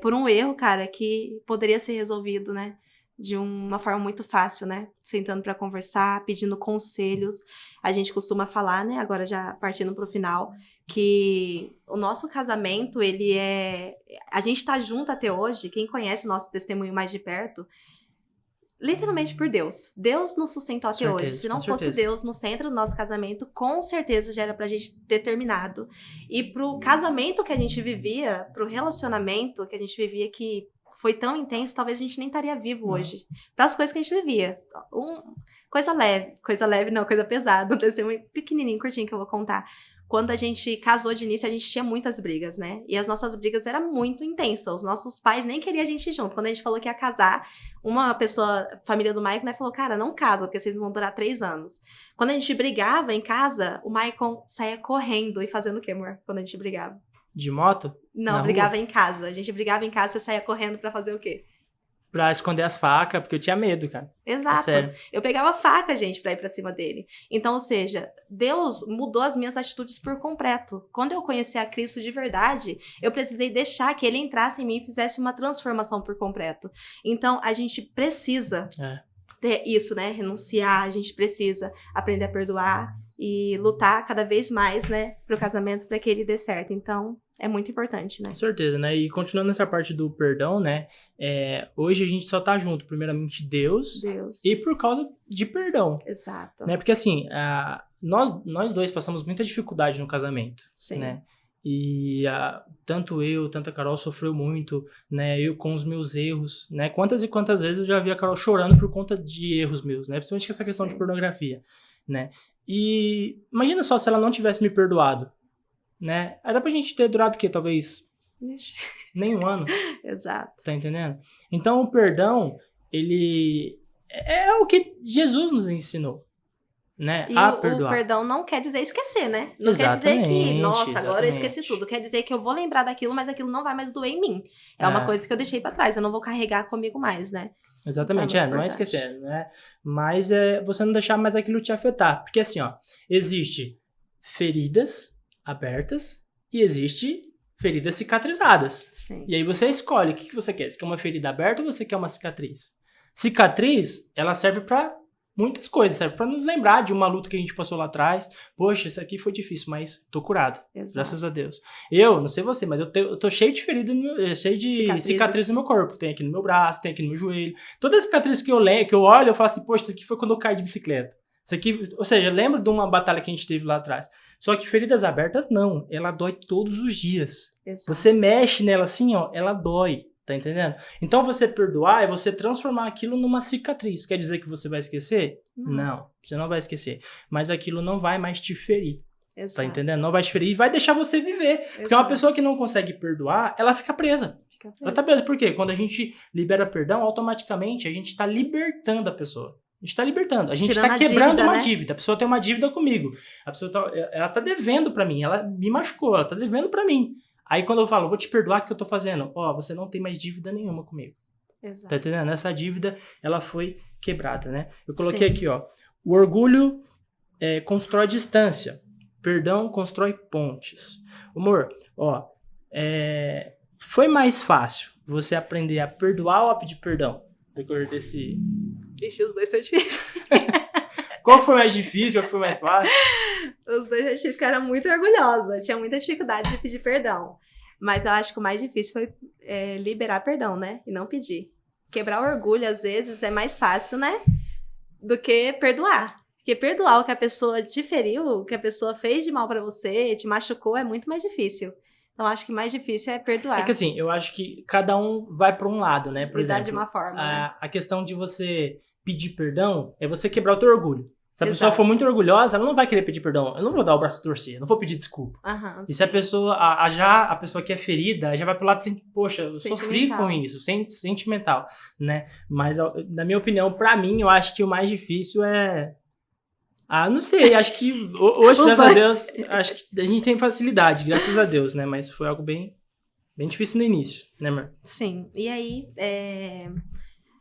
por um erro, que poderia ser resolvido, né? De uma forma muito fácil, né? Sentando para conversar, pedindo conselhos. A gente costuma falar, né? Agora já partindo pro final, que o nosso casamento, a gente tá junto até hoje, quem conhece o nosso testemunho mais de perto, literalmente por Deus. Deus nos sustentou até hoje. Se não fosse Deus no centro do nosso casamento, com certeza já era pra gente ter terminado. E pro casamento que a gente vivia, pro relacionamento que a gente vivia, que foi tão intenso, talvez a gente nem estaria vivo hoje. Para as coisas que a gente vivia. Coisa pesada. Um testemunho pequenininho, curtinho que eu vou contar. Quando a gente casou de início, a gente tinha muitas brigas, né? E as nossas brigas eram muito intensas. Os nossos pais nem queriam a gente junto. Quando a gente falou que ia casar, uma pessoa, família do Maicon, né, falou, cara, não casa, porque vocês vão durar 3 anos. Quando a gente brigava em casa, o Maicon saía correndo e fazendo o quê, amor? Quando a gente brigava? De moto? Não, brigava em casa. A gente brigava em casa, você saía correndo pra fazer o quê? Pra esconder as facas, porque eu tinha medo, cara. Exato. É sério. Eu pegava faca, gente, pra ir pra cima dele. Então, ou seja, Deus mudou as minhas atitudes por completo. Quando eu conheci a Cristo de verdade, eu precisei deixar que ele entrasse em mim e fizesse uma transformação por completo. Então, a gente precisa ter isso, né? Renunciar, a gente precisa aprender a perdoar e lutar cada vez mais, né, pro casamento, para que ele dê certo. Então, é muito importante, né? Com certeza, né? E continuando nessa parte do perdão, né? Hoje a gente só tá junto, primeiramente Deus. E por causa de perdão. Exato. Né? Porque assim, nós dois passamos muita dificuldade no casamento. Sim. Né? E tanto a Carol sofreu muito, né? Eu com os meus erros, né? Quantas e quantas vezes eu já vi a Carol chorando por conta de erros meus, né? Principalmente com essa questão de pornografia, né? E imagina só se ela não tivesse me perdoado, né? Era pra gente ter durado o quê? Talvez nem 1 ano. Exato. Tá entendendo? Então o perdão, ele é o que Jesus nos ensinou, né? E a perdoar. O perdão não quer dizer esquecer, né? Não quer dizer que, nossa, agora eu esqueci tudo. Quer dizer que eu vou lembrar daquilo, mas aquilo não vai mais doer em mim. É uma coisa que eu deixei pra trás, eu não vou carregar comigo mais, né? Exatamente, não é esquecer, né? Mas você não deixar mais aquilo te afetar. Porque assim, existe feridas abertas e existe feridas cicatrizadas. Sim. E aí você escolhe o que você quer. Você quer uma ferida aberta ou você quer uma cicatriz? Cicatriz, ela serve pra muitas coisas, serve pra nos lembrar de uma luta que a gente passou lá atrás. Poxa, isso aqui foi difícil, mas tô curado. Exato. Graças a Deus. Eu, não sei você, mas eu tô cheio de ferida, cheio de cicatriz no meu corpo. Tem aqui no meu braço, tem aqui no meu joelho. Todas as cicatrizes que eu olho, eu falo assim, poxa, isso aqui foi quando eu caí de bicicleta. Isso aqui, ou seja, lembro de uma batalha que a gente teve lá atrás. Só que feridas abertas, não. Ela dói todos os dias. Exato. Você mexe nela assim, ó, ela dói. Tá entendendo? Então, você perdoar é você transformar aquilo numa cicatriz. Quer dizer que você vai esquecer? Não, você não vai esquecer. Mas aquilo não vai mais te ferir. Exato. Tá entendendo? Não vai te ferir e vai deixar você viver. Porque Exato. uma pessoa que não consegue perdoar, ela fica presa. Ela tá presa. Por quê? Quando a gente libera perdão, automaticamente a gente tá libertando a pessoa. A gente tá libertando. A gente Tirando tá quebrando dívida, uma né? dívida. A pessoa tem uma dívida comigo. A pessoa ela tá devendo pra mim. Ela me machucou. Ela tá devendo pra mim. Aí quando eu falo, vou te perdoar, o que eu tô fazendo? Ó, você não tem mais dívida nenhuma comigo. Exato. Tá entendendo? Essa dívida, ela foi quebrada, né? Eu coloquei Sim. aqui, ó. O orgulho constrói distância. Perdão constrói pontes. Amor, ó. Foi mais fácil você aprender a perdoar ou a pedir perdão? Decorrer desse... Ixi, os dois são difíceis. Qual foi mais difícil? Qual foi mais fácil? Os dois eu difíceis, que eu era muito orgulhosa. Eu tinha muita dificuldade de pedir perdão. Mas eu acho que o mais difícil foi liberar perdão, né? E não pedir. Quebrar o orgulho, às vezes, é mais fácil, né? Do que perdoar. Porque perdoar o que a pessoa te feriu, o que a pessoa fez de mal pra você, te machucou, é muito mais difícil. Então, acho que mais difícil é perdoar. É que assim, eu acho que cada um vai pra um lado, né? Por Lidar exemplo, de uma forma, né? a questão de você pedir perdão é você quebrar o teu orgulho. Se a pessoa Exato. for muito orgulhosa, ela não vai querer pedir perdão. Eu não vou dar o braço a torcer, eu não vou pedir desculpa. Aham, E se a pessoa, a pessoa que é ferida, já vai pro lado assim, poxa, eu sofri com isso, sentimental, né? Mas, na minha opinião, pra mim, eu acho que o mais difícil é... não sei, acho que hoje, graças a Deus, acho que a gente tem facilidade, graças a Deus, né? Mas foi algo bem difícil no início, né, amor? Sim, e aí,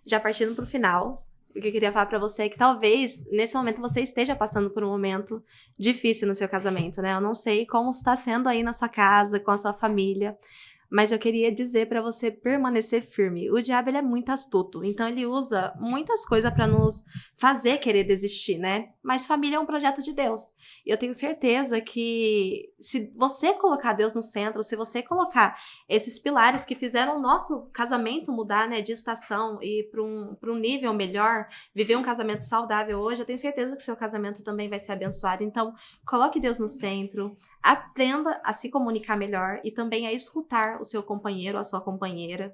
já partindo pro final, o que eu queria falar pra você é que talvez, nesse momento, você esteja passando por um momento difícil no seu casamento, né? Eu não sei como está sendo aí na sua casa, com a sua família, mas eu queria dizer pra você permanecer firme. O diabo, ele é muito astuto, então ele usa muitas coisas pra nos fazer querer desistir, né? Mas família é um projeto de Deus. E eu tenho certeza que se você colocar Deus no centro, se você colocar esses pilares que fizeram o nosso casamento mudar, né, de estação e para um nível melhor, viver um casamento saudável hoje, eu tenho certeza que seu casamento também vai ser abençoado. Então, coloque Deus no centro, aprenda a se comunicar melhor e também a escutar o seu companheiro ou a sua companheira.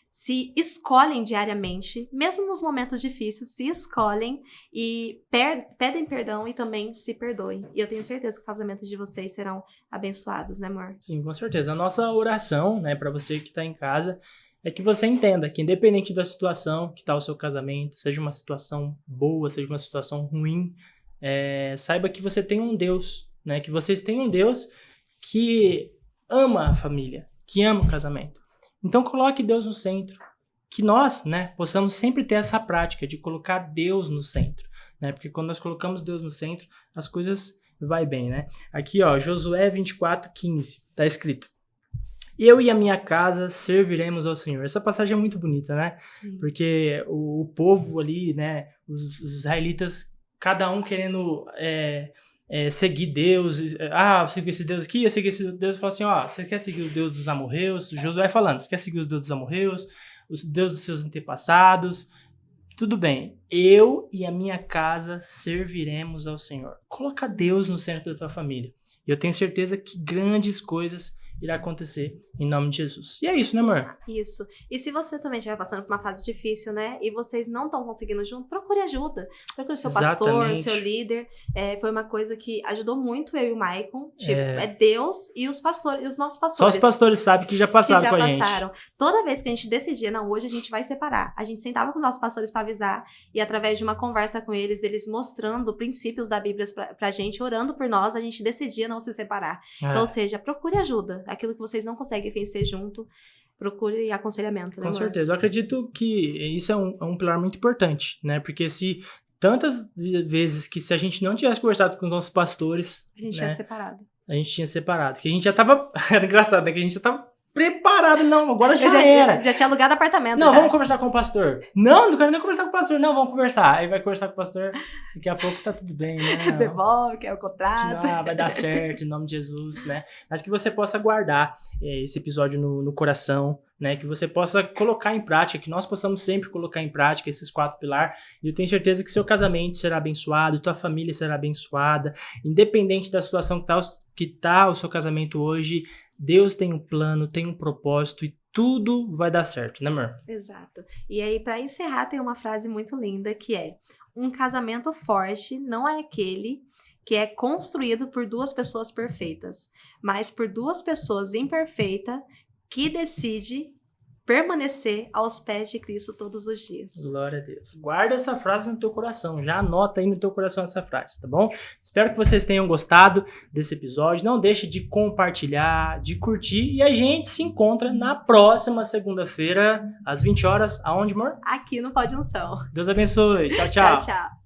Se escolhem diariamente, mesmo nos momentos difíceis, se escolhem e pedem perdão e também se perdoem. E eu tenho certeza que o casamento de vocês serão abençoados, né, amor? Sim, com certeza. A nossa oração, né, pra você que tá em casa, é que você entenda que independente da situação que tá o seu casamento, seja uma situação boa, seja uma situação ruim, saiba que você tem um Deus, né, que vocês têm um Deus que ama a família, que ama o casamento. Então, coloque Deus no centro. Que nós, né, possamos sempre ter essa prática de colocar Deus no centro, né? Porque quando nós colocamos Deus no centro, as coisas vai bem, né? Aqui, ó, Josué 24:15, tá escrito: eu e a minha casa serviremos ao Senhor. Essa passagem é muito bonita, né? Sim. Porque o povo ali, né, os israelitas, cada um querendo... seguir Deus, eu sigo esse Deus aqui, eu sigo esse Deus, fala assim, ó, você quer seguir o Deus dos amorreus? Josué falando, você quer seguir os deuses dos amorreus, os deuses dos seus antepassados? Tudo bem, eu e a minha casa serviremos ao Senhor. Coloca Deus no centro da tua família. E eu tenho certeza que grandes coisas irá acontecer em nome de Jesus. E é isso, né, amor? Isso. E se você também estiver passando por uma fase difícil, né, e vocês não estão conseguindo junto, procure ajuda. Procure o seu pastor, o seu líder. Foi uma coisa que ajudou muito eu e o Maicon. Tipo, é Deus e os pastores, e os nossos pastores. Só os pastores sabem que já passaram com a gente. Toda vez que a gente decidia, não, hoje a gente vai separar. A gente sentava com os nossos pastores para avisar, e através de uma conversa com eles mostrando princípios da Bíblia pra gente, orando por nós, a gente decidia não se separar. Então, ou seja, procure ajuda. Aquilo que vocês não conseguem vencer junto, procure aconselhamento, né, Com amor? certeza. Eu acredito que isso é um pilar muito importante, né? Porque se tantas vezes que se a gente não tivesse conversado com os nossos pastores... A gente tinha separado. A gente tinha separado. Que a gente já tava... Era engraçado, né? Que a gente já tava preparado. Não, agora Eu era. já tinha alugado apartamento. Não, já. vamos conversar com o pastor. Não quero nem conversar com o pastor. Não, vamos conversar. Aí vai conversar com o pastor. Daqui a pouco tá tudo bem, né? Devolve, que é o contrato. Vai dar certo, em nome de Jesus, né? Acho que você possa guardar esse episódio no coração, né? Que você possa colocar em prática, que nós possamos sempre colocar em prática esses 4 pilares. E eu tenho certeza que seu casamento será abençoado, tua família será abençoada. Independente da situação que tá o seu casamento hoje, Deus tem um plano, tem um propósito e tudo vai dar certo, né, amor? Exato. E aí, pra encerrar, tem uma frase muito linda que é: um casamento forte não é aquele que é construído por 2 pessoas perfeitas, mas por 2 pessoas imperfeitas que decidem permanecer aos pés de Cristo todos os dias. Glória a Deus. Guarda essa frase no teu coração. Já anota aí no teu coração essa frase, tá bom? Espero que vocês tenham gostado desse episódio. Não deixe de compartilhar, de curtir. E a gente se encontra na próxima segunda-feira, às 20 horas. Aonde, amor? Aqui no Pode Unção. Deus abençoe. Tchau, tchau. Tchau, tchau.